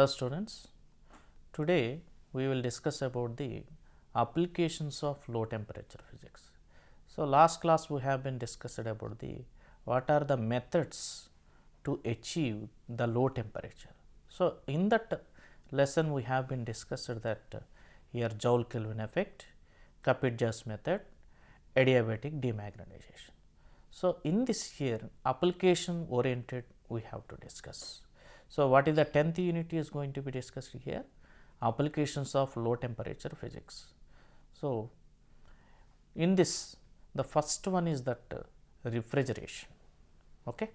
Hello students, today we will discuss about the applications of low temperature physics. So, last class we have been discussed about the what are the methods to achieve the low temperature. So, in that lesson we have been discussed that here Joule Kelvin effect, Kapitja's method, adiabatic demagnetization. So, in this here application oriented we have to discuss. So, what is the 10th unit is going to be discussed here, applications of low temperature physics. So, in this the first one is that refrigeration. Okay.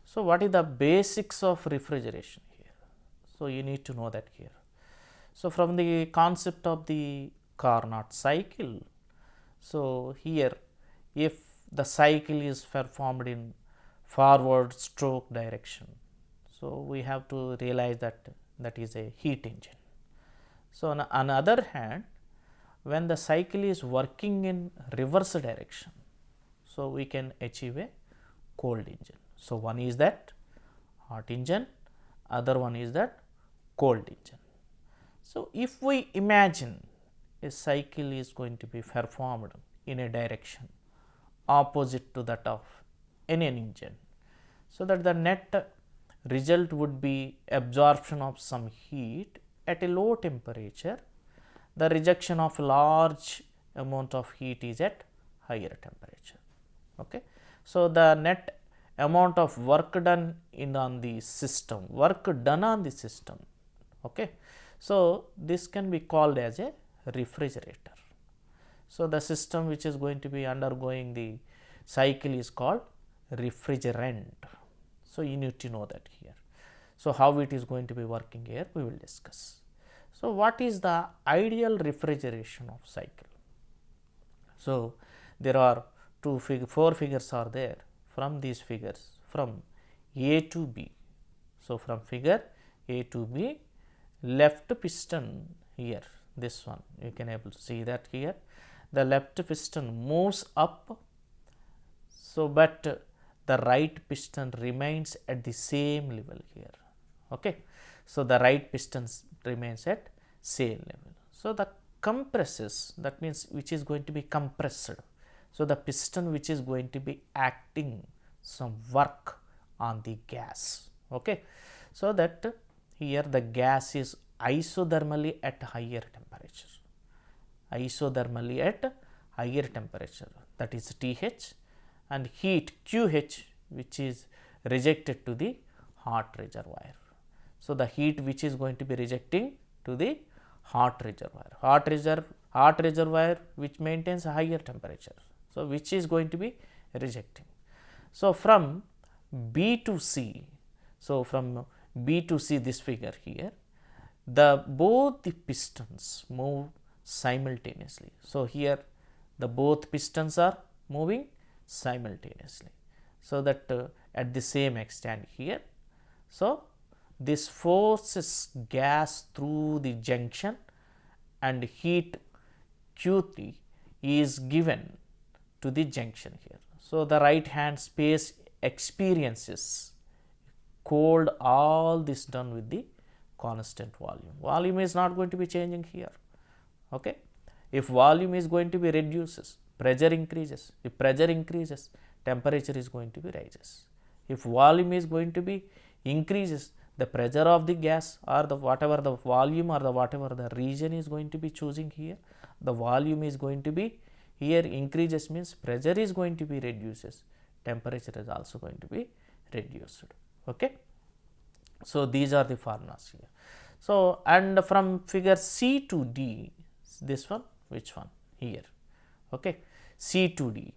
So, what is the basics of refrigeration here? So, you need to know that here. So, from the concept of the Carnot cycle, so here if the cycle is performed in forward stroke direction, so we have to realize that that is a heat engine. So, on the other hand, when the cycle is working in reverse direction, so we can achieve a cold engine. So, one is that hot engine, other one is that cold engine. So, if we imagine a cycle is going to be performed in a direction opposite to that of an engine, so that the net result would be absorption of some heat at a low temperature, the rejection of large amount of heat is at higher temperature. Okay. So, the net amount of work done on the system, okay. So, this can be called as a refrigerator. So, the system which is going to be undergoing the cycle is called refrigerant. So, you need to know that here. So, how it is going to be working here we will discuss. So, what is the ideal refrigeration of cycle? So, there are four figures are there. From these figures, from A to B. So, from figure A to B, left piston here, this one you can able to see that here, the left piston moves up. So, but the right piston remains at the same level here. Okay. So, the right piston remains at same level. So, the compresses, that means which is going to be compressed. So, the piston which is going to be acting some work on the gas. Okay. So, that here the gas is isothermally at higher temperature, that is TH, and heat QH which is rejected to the hot reservoir. So, the heat which is going to be rejecting to the hot reservoir which maintains a higher temperature. So, which is going to be rejecting. So, from B to C, so from B to C, this figure here, both the pistons move simultaneously. So, here the both pistons are moving simultaneously. So, that at the same extent here. So, this forces gas through the junction and heat Q3 is given to the junction here. So, the right hand space experiences cold, all this done with the constant volume. Volume is not going to be changing here. Okay. If volume is going to be reduces, pressure increases. If pressure increases, temperature is going to be rises. If volume is going to be increases, the pressure of the gas or the whatever the volume or the whatever the region is going to be choosing here, the volume is going to be here increases, means pressure is going to be reduces, temperature is also going to be reduced. Okay. So, these are the formulas here. So, and from figure C to D, this one, which one here, okay, C to D.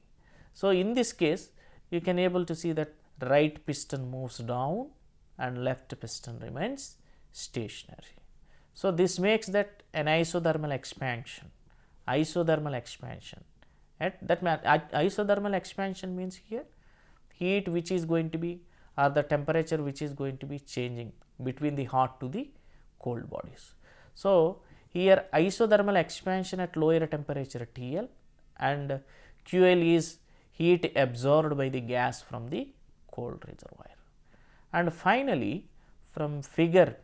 So, in this case you can able to see that right piston moves down and left piston remains stationary. So, this makes that an isothermal expansion at that isothermal expansion means here heat which is going to be or the temperature which is going to be changing between the hot to the cold bodies. So, here isothermal expansion at lower temperature TL and QL is heat absorbed by the gas from the cold reservoir. And finally, from figure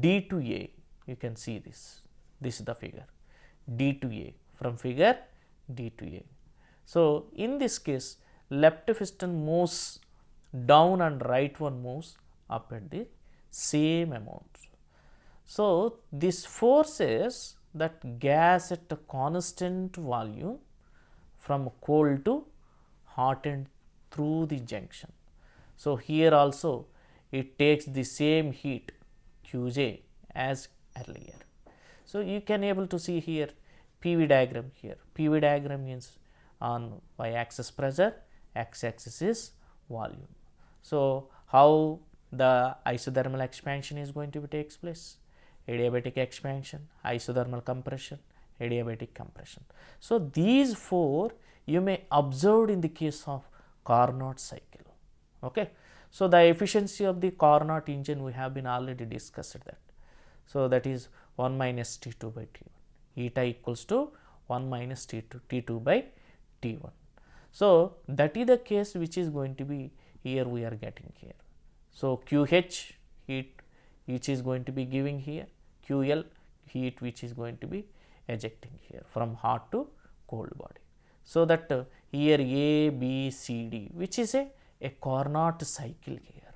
D to A, you can see this is the figure D to A, from figure D to A. So, in this case left piston moves down and right one moves up at the same amount. So, this forces that gas at a constant volume from cold to hot end through the junction. So, here also it takes the same heat Qj as earlier. So, you can able to see here PV diagram here. PV diagram means on y axis pressure, x axis is volume. So, how the isothermal expansion is going to be takes place? Adiabatic expansion, isothermal compression, adiabatic compression. So, these four you may observe in the case of Carnot cycle. Okay. So, the efficiency of the Carnot engine we have been already discussed that. So, that is 1 minus T2 by T1, eta equals to 1 minus T2 by T1. So, that is the case which is going to be here we are getting here. So, QH heat which is going to be giving here, QL heat which is going to be ejecting here from hot to cold body. So, that here A, B, C, D which is a Carnot cycle here.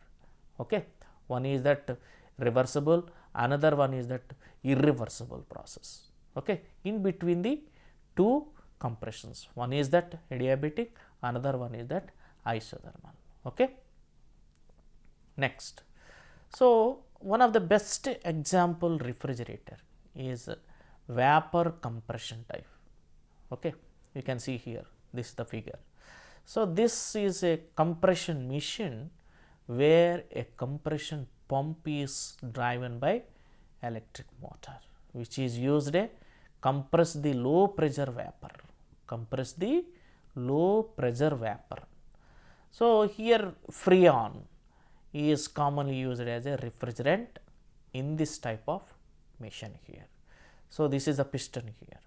Okay. One is that reversible, another one is that irreversible process. Okay. In between the two compressions, one is that adiabatic, another one is that isothermal. Okay. Next, so one of the best example refrigerator is vapor compression type. Okay, you can see here this is the figure. So, this is a compression machine where a compression pump is driven by electric motor which is used to compress the low pressure vapor, So, here Freon is commonly used as a refrigerant in this type of machine here. So, this is a piston here.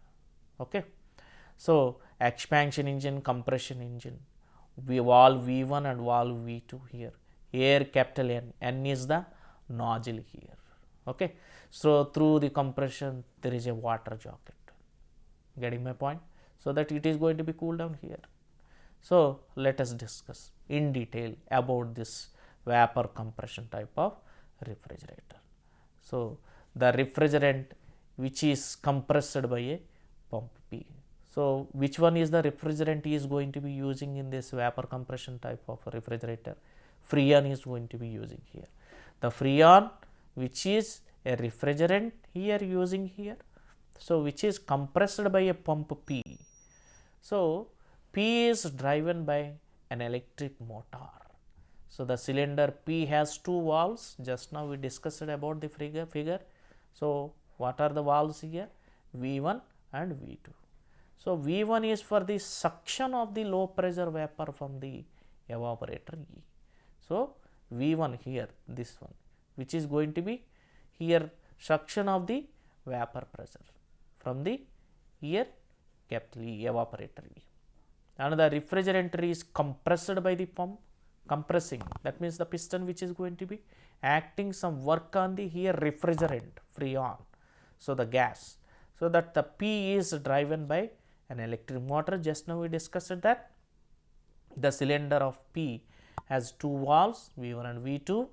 Okay. So, expansion engine, compression engine, valve V1 and valve V2 here, air capital N is the nozzle here. Okay. So, through the compression there is a water jacket, getting my point. So, that it is going to be cooled down here. So, let us discuss in detail about this vapor compression type of refrigerator. So, the refrigerant which is compressed by a pump P. So, which one is the refrigerant is going to be using in this vapor compression type of refrigerator? Freon is going to be using here. The Freon which is a refrigerant here using here. So, which is compressed by a pump P. So, P is driven by an electric motor. So, the cylinder P has two valves, just now we discussed about the figure. So, what are the valves here? V1 and V2. So, V1 is for the suction of the low pressure vapor from the evaporator E. So, V1 here this one which is going to be here suction of the vapor pressure from the here capital E, evaporator E. And the refrigerant is compressed by the pump, compressing, that means the piston which is going to be acting some work on the here refrigerant Freon. So, the gas. So, that the P is driven by an electric motor, just now we discussed that. The cylinder of P has two valves V1 and V2.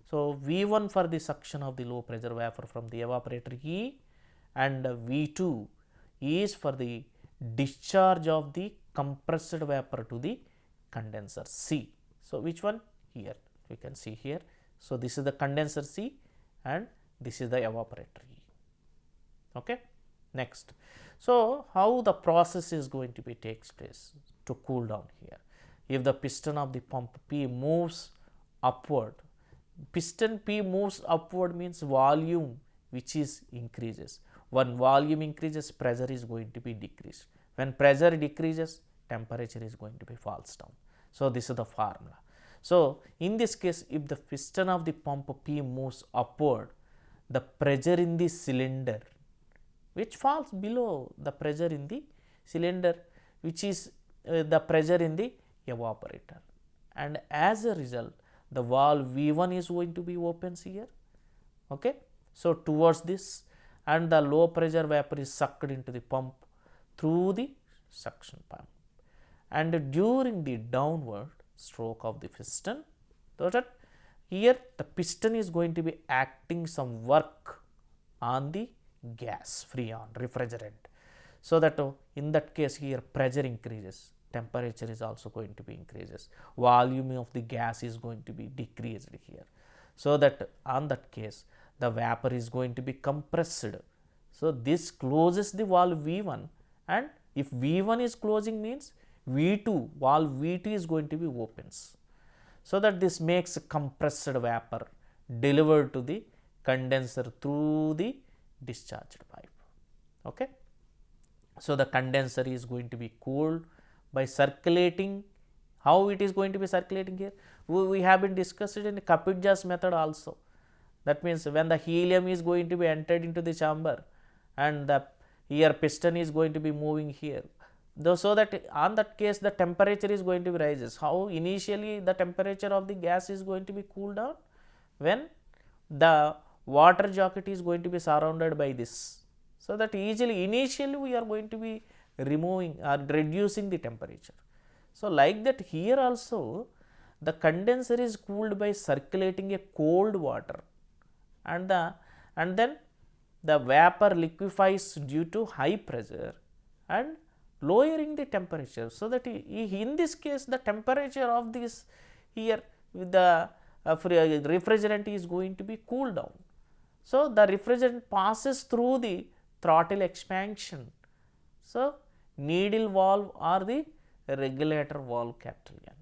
So, V1 for the suction of the low pressure vapor from the evaporator E and V2 is for the discharge of the compressed vapor to the condenser C. So, which one? Here you can see here. So, this is the condenser C and this is the evaporator E. Okay. Next, so how the process is going to be takes place to cool down here? If the piston of the pump P moves upward, piston P moves upward means volume which is increases. When volume increases, pressure is going to be decreased. When pressure decreases, temperature is going to be falls down. So, this is the formula. So, in this case, if the piston of the pump P moves upward, the pressure in the cylinder which falls below the pressure in the cylinder which is the pressure in the evaporator, and as a result the valve V1 is going to be opens here. Okay. So, towards this, and the low pressure vapor is sucked into the pump through the suction pump, and during the downward stroke of the piston, so that here the piston is going to be acting some work on the gas freon refrigerant. So, that in that case here pressure increases, temperature is also going to be increases, volume of the gas is going to be decreased here. So, that on that case the vapor is going to be compressed. So, this closes the valve V1, and if V1 is closing means V2, valve V2 is going to be opens. So, that this makes compressed vapor delivered to the condenser through the discharged pipe. Okay. So, the condenser is going to be cooled by circulating. How it is going to be circulating here? We have been discussed in Kapitja's method also. That means, when the helium is going to be entered into the chamber, and the here piston is going to be moving here, so that on that case the temperature is going to be rises. How initially the temperature of the gas is going to be cooled down? When the water jacket is going to be surrounded by this. So, that easily initially we are going to be removing or reducing the temperature. So, like that here also the condenser is cooled by circulating a cold water, and then the vapor liquefies due to high pressure and lowering the temperature. So, that in this case the temperature of this here with the refrigerant is going to be cooled down. So, the refrigerant passes through the throttle expansion. So, needle valve or the regulator valve capital N.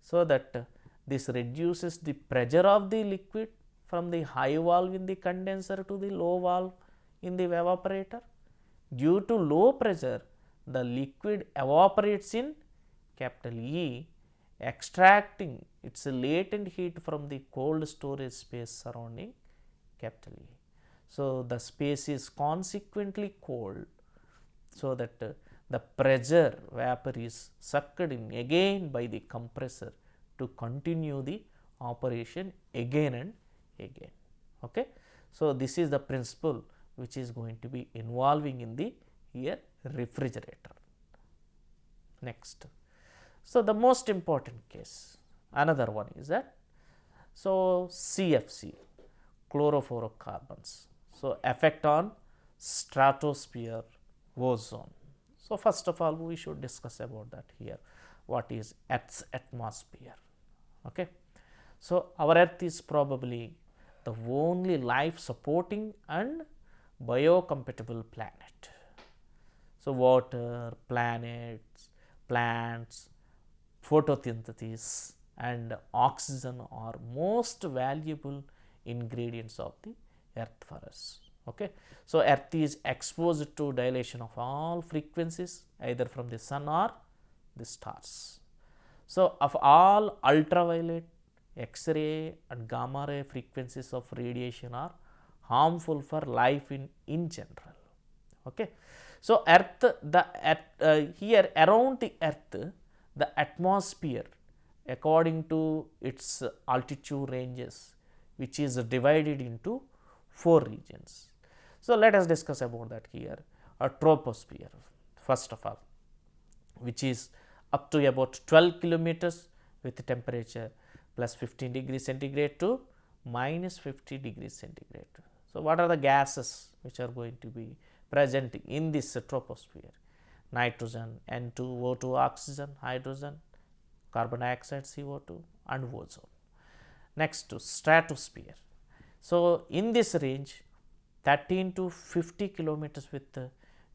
So, that this reduces the pressure of the liquid from the high valve in the condenser to the low valve in the evaporator. Due to low pressure, the liquid evaporates in capital E, extracting its latent heat from the cold storage space surrounding capital E. So, the space is consequently cold, so that the pressure vapor is sucked in again by the compressor to continue the operation again and again. Okay. So, this is the principle which is going to be involving in the here refrigerator. Next. So, the most important case, another one is that, so CFC, chlorofluorocarbons. So, effect on stratosphere, ozone. So, first of all we should discuss about that here, what is Earth's atmosphere. Okay. So, our Earth is probably the only life supporting and biocompatible planet. So, water, planets, plants, photosynthesis and oxygen are most valuable ingredients of the Earth for us. Okay. So, Earth is exposed to dilation of all frequencies either from the sun or the stars. So, of all ultraviolet, X-ray and gamma ray frequencies of radiation are harmful for life in general. Okay. So, Earth, here around the Earth, the atmosphere according to its altitude ranges, which is divided into 4 regions. So, let us discuss about that here. A troposphere first of all, which is up to about 12 kilometers with temperature plus 15 degrees centigrade to minus 50 degrees centigrade. So, what are the gases which are going to be present in this troposphere? Nitrogen, N2, O2, oxygen, hydrogen, carbon dioxide, CO2 and ozone. Next to stratosphere. So, in this range 13 to 50 kilometers with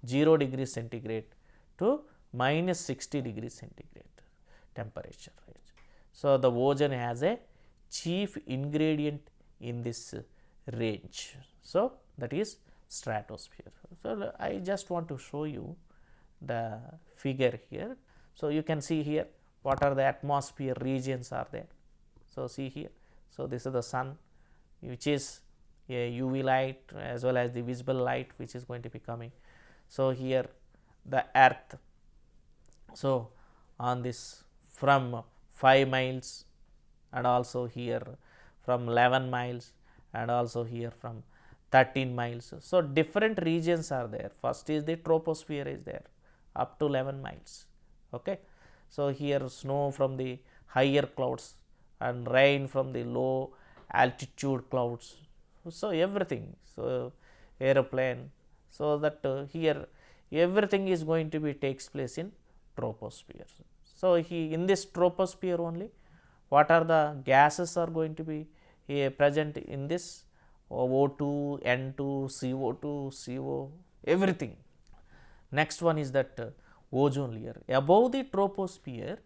0 degrees centigrade to minus 60 degrees centigrade temperature range. So, the ozone has a chief ingredient in this range. So, that is stratosphere. So, I just want to show you the figure here. So, you can see here what are the atmosphere regions are there. So, see here. So, this is the sun, which is a UV light as well as the visible light which is going to be coming. So, here the earth. So, on this from 5 miles and also here from 11 miles and also here from 13 miles. So, different regions are there. First is the troposphere is there up to 11 miles. Okay. So, here snow from the higher clouds and rain from the low altitude clouds. So, everything. So, aeroplane. So, that here everything is going to be takes place in troposphere. So, in this troposphere only what are the gases are going to be present in this O2, N2, CO2, CO, everything. Next one is that ozone layer. Above the troposphere,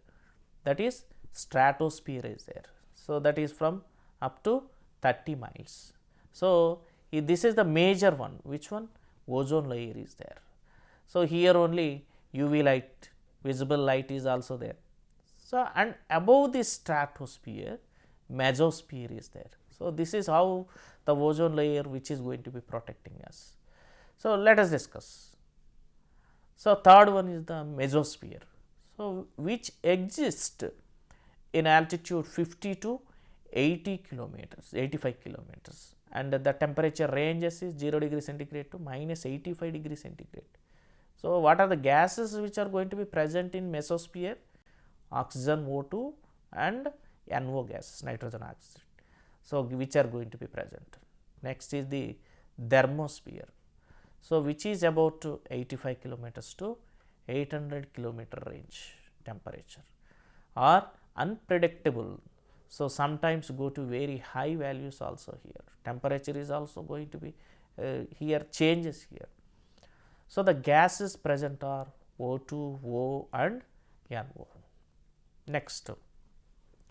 that is stratosphere is there. So, that is from up to 30 miles. So, this is the major one. Which one? Ozone layer is there. So, here only UV light, visible light is also there. So, and above the stratosphere, mesosphere is there. So, this is how the ozone layer which is going to be protecting us. So, let us discuss. So, third one is the mesosphere. So, which exists in altitude 50 to 80 kilometers, 85 kilometers, and the temperature ranges is 0 degree centigrade to minus 85 degree centigrade. So, what are the gases which are going to be present in mesosphere? Oxygen, O2 and NO gases, nitrogen oxide. So, which are going to be present. Next is the thermosphere. So, which is about 85 kilometers to 800 kilometer range temperature are unpredictable. So, sometimes go to very high values also here. Temperature is also going to be here changes here. So, the gases present are O2, O and NO. Next,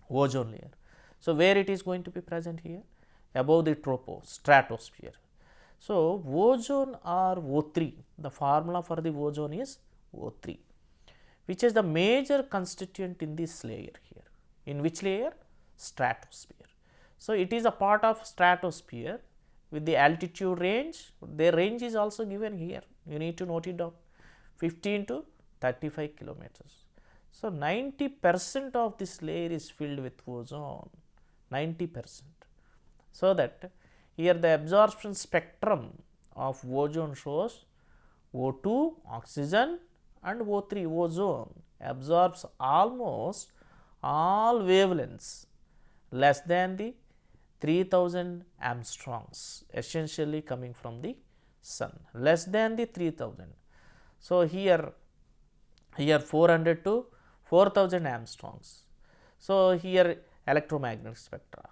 ozone layer. So, where it is going to be present here? Above the stratosphere. So, ozone or O3, the formula for the ozone is O3, which is the major constituent in this layer here. In which layer? Stratosphere. So, it is a part of stratosphere with the altitude range. Their range is also given here. You need to note it down, 15 to 35 kilometers. So, 90% of this layer is filled with ozone, 90%. So, that here the absorption spectrum of ozone shows O2 oxygen and O3 ozone absorbs almost all wavelengths less than the 3000 Armstrongs, essentially coming from the sun, less than the 3000. So, here 400 to 4000 Armstrongs. So, here electromagnetic spectra.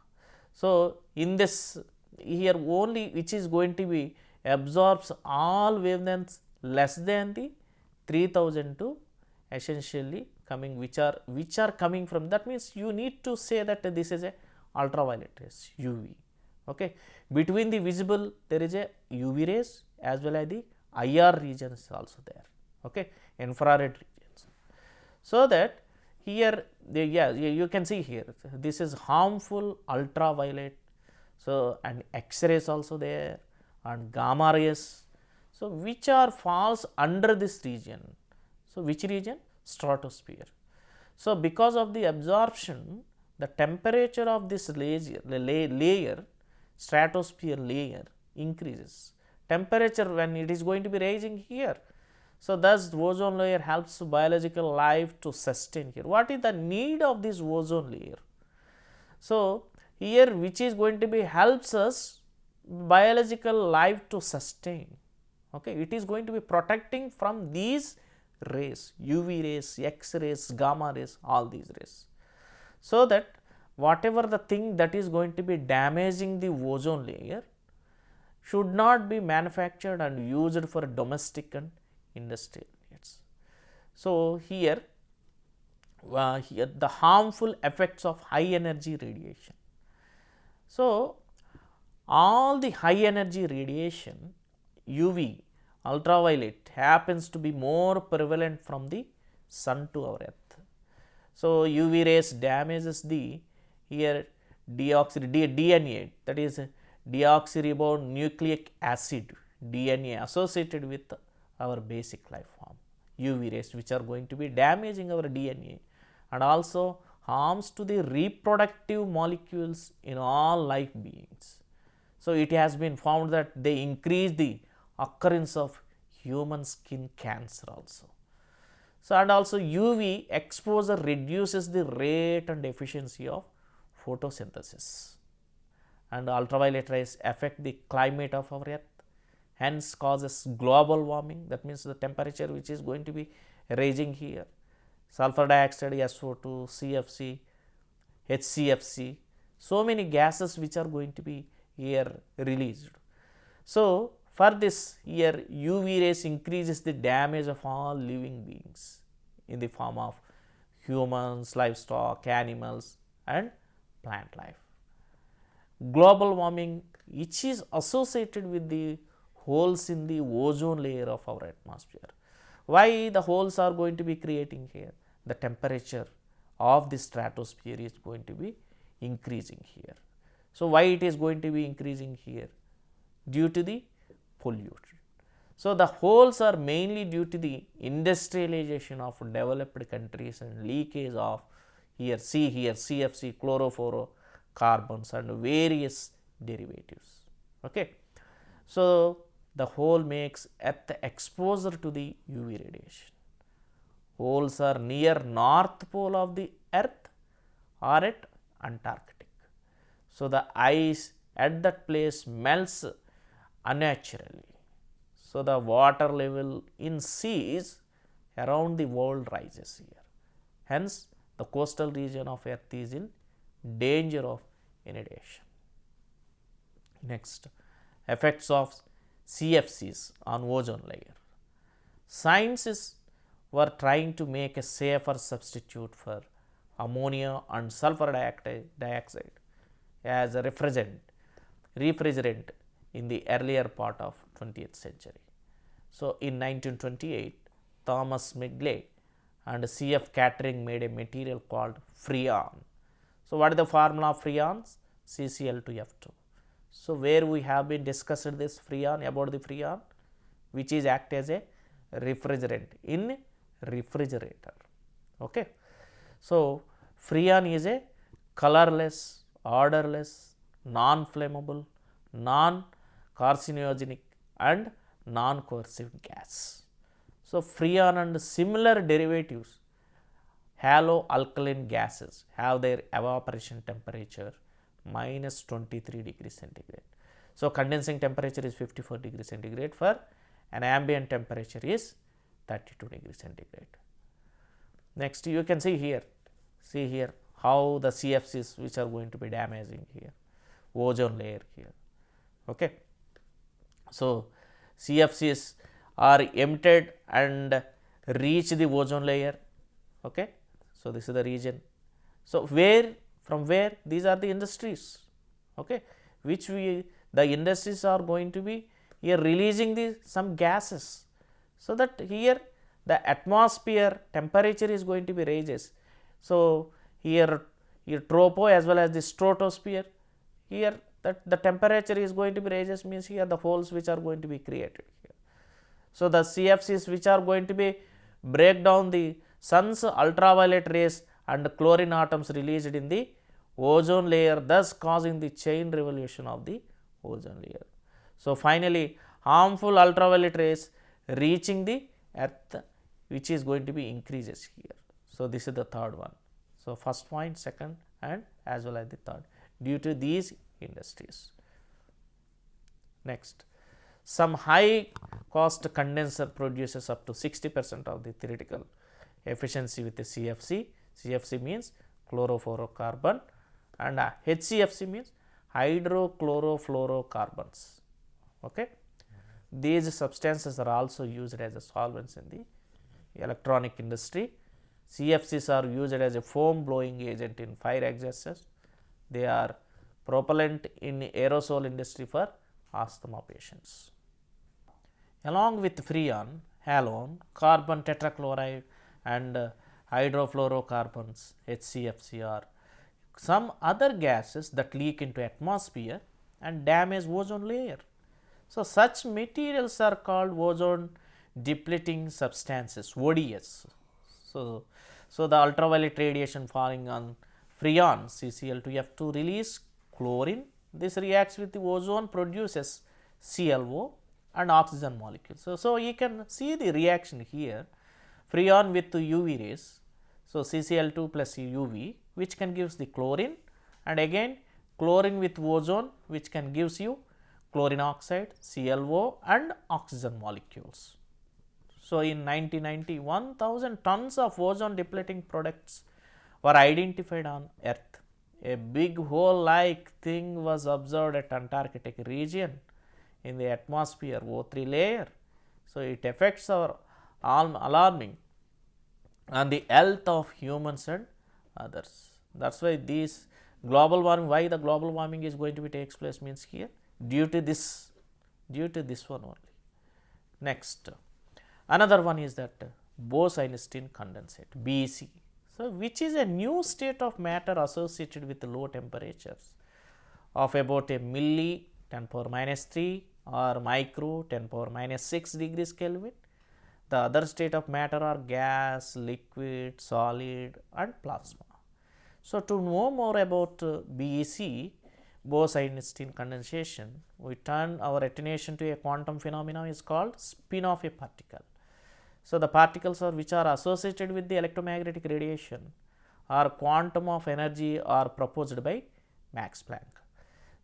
So, in this here only which is going to be absorbs all wavelengths less than the 3000 to essentially coming which are coming from, that means you need to say that this is a ultraviolet rays UV. Okay. Between the visible there is a UV rays as well as the IR regions also there. Okay. Infrared regions. So, that here you can see here this is harmful ultraviolet. So, and X-rays also there and gamma rays. So, which are falls under this region. So, which region? Stratosphere. So, because of the absorption, the temperature of this layer stratosphere layer increases. Temperature when it is going to be rising here. So, thus ozone layer helps biological life to sustain here. What is the need of this ozone layer? So, here which is going to be helps us biological life to sustain. Okay. It is going to be protecting from these rays, UV rays, X rays, gamma rays, all these rays. So, that whatever the thing that is going to be damaging the ozone layer should not be manufactured and used for domestic and industrial needs. So, here the harmful effects of high energy radiation. So, all the high energy radiation UV ultraviolet happens to be more prevalent from the sun to our earth. So, UV rays damages the here DNA, that is deoxyribonucleic acid DNA associated with our basic life form, UV rays which are going to be damaging our DNA and also harms to the reproductive molecules in all life beings. So, it has been found that they increase the occurrence of human skin cancer also. So, and also UV exposure reduces the rate and efficiency of photosynthesis, and ultraviolet rays affect the climate of our earth, hence causes global warming. That means the temperature which is going to be rising here, sulfur dioxide, SO2, CFC, HCFC, so many gases which are going to be here released. So, for this here UV rays increases the damage of all living beings in the form of humans, livestock, animals and plant life. Global warming, which is associated with the holes in the ozone layer of our atmosphere. Why the holes are going to be creating here? The temperature of the stratosphere is going to be increasing here. So, why it is going to be increasing here? Due to the pollution. So, the holes are mainly due to the industrialization of developed countries and leakage of here CFC, chlorofluorocarbons and various derivatives. Okay. So, the hole makes earth exposure to the UV radiation. Holes are near north pole of the earth or at Antarctic. So, the ice at that place melts unnaturally. So, the water level in seas around the world rises here. Hence, the coastal region of earth is in danger of inundation. Next, effects of CFCs on ozone layer. Scientists were trying to make a safer substitute for ammonia and sulfur dioxide as a refrigerant in the earlier part of 20th century. So, in 1928, Thomas Migley and C.F. Catering made a material called Freon. So, what is the formula of Freons? CCl2F2. So, where we have been discussed this Freon, about the Freon, which is act as a refrigerant in refrigerator. Okay. So, Freon is a colorless, odorless, non-flammable, non-carcinogenic and non-coercive gas. So, Freon and similar derivatives, haloalkaline gases, have their evaporation temperature minus 23 degrees centigrade. So, condensing temperature is 54 degrees centigrade, for an ambient temperature is 32 degrees centigrade. Next, you can see here how the CFCs which are going to be damaging here, ozone layer here. Okay. So, CFCs are emitted and reach the ozone layer. Okay. So, this is the region. So, from where these are the industries, okay, which the industries are going to be here releasing some gases. So, that here the atmosphere temperature is going to be raises. So, here tropo as well as the stratosphere, here that the temperature is going to be raises, means here the holes which are going to be created here. So, the CFCs which are going to be break down the sun's ultraviolet rays and chlorine atoms released in the ozone layer, thus causing the chain revolution of the ozone layer. So, finally, harmful ultraviolet rays reaching the earth, which is going to be increases here. So, this is the third one. So, first point, second and as well as the third, due to these industries. Next, some high cost condenser produces up to 60% of the theoretical efficiency with the CFC. CFC means chlorofluorocarbon and HCFC means hydrochlorofluorocarbons. Okay. These substances are also used as a solvents in the electronic industry. CFCs are used as a foam blowing agent in fire exhausters. They are propellant in aerosol industry for asthma patients. Along with freon, halon, carbon tetrachloride and hydrofluorocarbons, HCFC, are some other gases that leak into atmosphere and damage ozone layer. So, such materials are called ozone depleting substances, ODS. So, the ultraviolet radiation falling on freon CCl2F2 release chlorine, this reacts with the ozone, produces ClO and oxygen molecules. So you can see the reaction here, freon with UV rays. So CCl2 plus UV, which can gives the chlorine, and again chlorine with ozone, which can gives you chlorine oxide, ClO and oxygen molecules. So in 1990, 1000 tons of ozone depleting products were identified on Earth. A big hole like thing was observed at Antarctic region in the atmosphere O3 layer. So it affects our alarming on the health of humans and others. That is why these global warming, why the global warming is going to be takes place means here due to this one only. Next, another one is that Bose-Einstein condensate, BEC. So which is a new state of matter associated with low temperatures of about a milli 10 power minus 3 or micro 10 power minus 6 degrees Kelvin. The other state of matter are gas, liquid, solid and plasma. So to know more about BEC, Bose-Einstein condensation, we turn our attention to a quantum phenomenon is called spin of a particle. So the particles which are associated with the electromagnetic radiation or quantum of energy are proposed by Max Planck.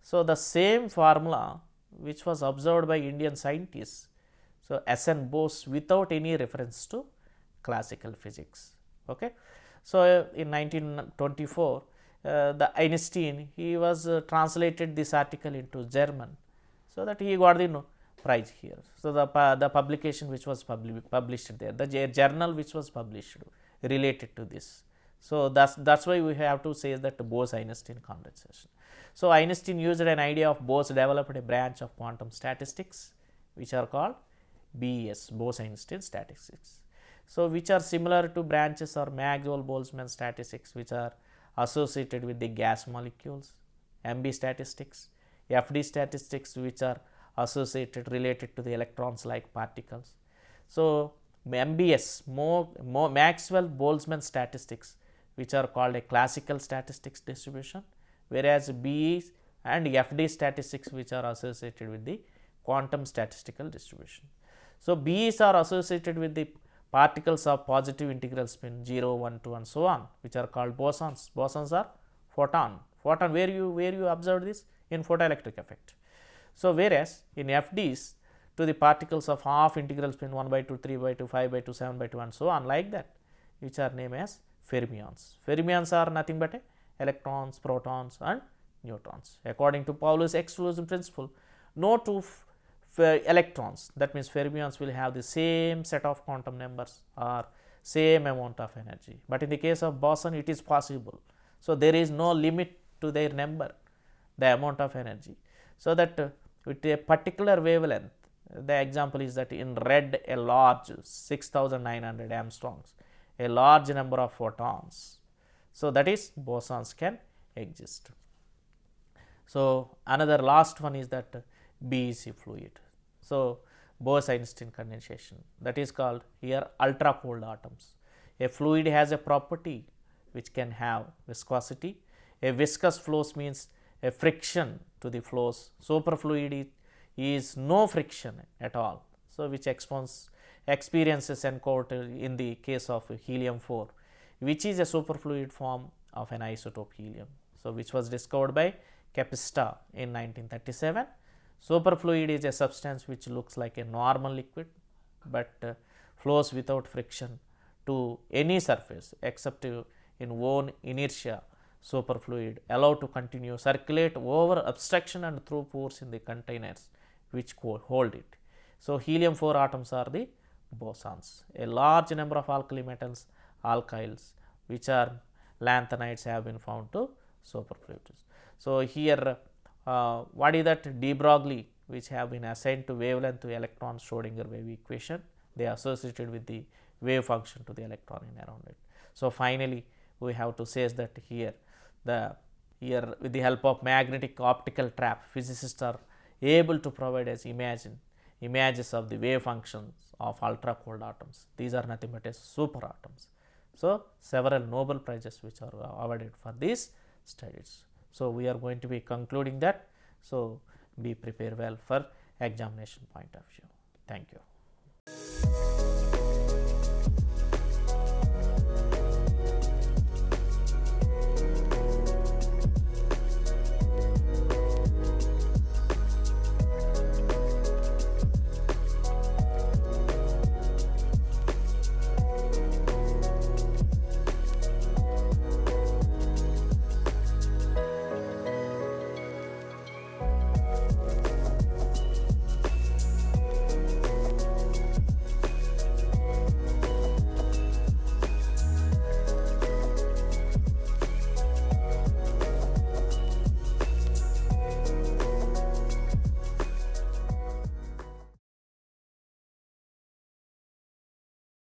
So the same formula which was observed by Indian scientists, so SN Bose, without any reference to classical physics. Okay. So in 1924, the Einstein, he was translated this article into German, so that he got the prize here. So the publication which was published there, the journal which was published related to this. So that's why we have to say that Bose-Einstein condensation. So Einstein used an idea of Bose, developed a branch of quantum statistics which are called BES, Bose-Einstein statistics. So which are similar to branches or Maxwell-Boltzmann statistics which are associated with the gas molecules, MB statistics, FD statistics which are associated related to the electrons like particles. So MBS, Maxwell-Boltzmann statistics which are called a classical statistics distribution, whereas BE and FD statistics which are associated with the quantum statistical distribution. So BEs are associated with the particles of positive integral spin 0, 1, 2 and so on, which are called bosons. Bosons are photon where you observe this in photoelectric effect. So whereas in FDs, to the particles of half integral spin 1 by 2, 3 by 2, 5 by 2, 7 by 2 and so on like that, which are named as fermions. Fermions are nothing but electrons, protons and neutrons. According to Pauli's exclusion principle, no two electrons, that means fermions, will have the same set of quantum numbers or same amount of energy, but in the case of boson it is possible. So there is no limit to their number, the amount of energy. So that with a particular wavelength, the example is that in red a large 6900 angstroms, a large number of photons. So that is bosons can exist. So another last one is that BEC fluid. So Bose-Einstein condensation, that is called here ultra cold atoms. A fluid has a property which can have viscosity. A viscous flows means a friction to the flows. Superfluid is no friction at all. So which experiences encountered in the case of helium-4, which is a superfluid form of an isotope helium. So which was discovered by Capista in 1937. Superfluid is a substance which looks like a normal liquid, but flows without friction to any surface except in own inertia. Superfluid allowed to continue circulate over obstruction and through pores in the containers which hold it. So helium-4 atoms are the bosons. A large number of alkali metals, alkyls, which are lanthanides, have been found to superfluids. So here what is that? de Broglie, which have been assigned to wavelength to electron Schrodinger wave equation. They are associated with the wave function to the electron in around it. So finally we have to say that here with the help of magnetic optical trap, physicists are able to provide us images of the wave functions of ultra cold atoms. These are nothing but super atoms. So several Nobel prizes which are awarded for these studies. So we are going to be concluding that So, be prepared well for examination point of view. Thank you.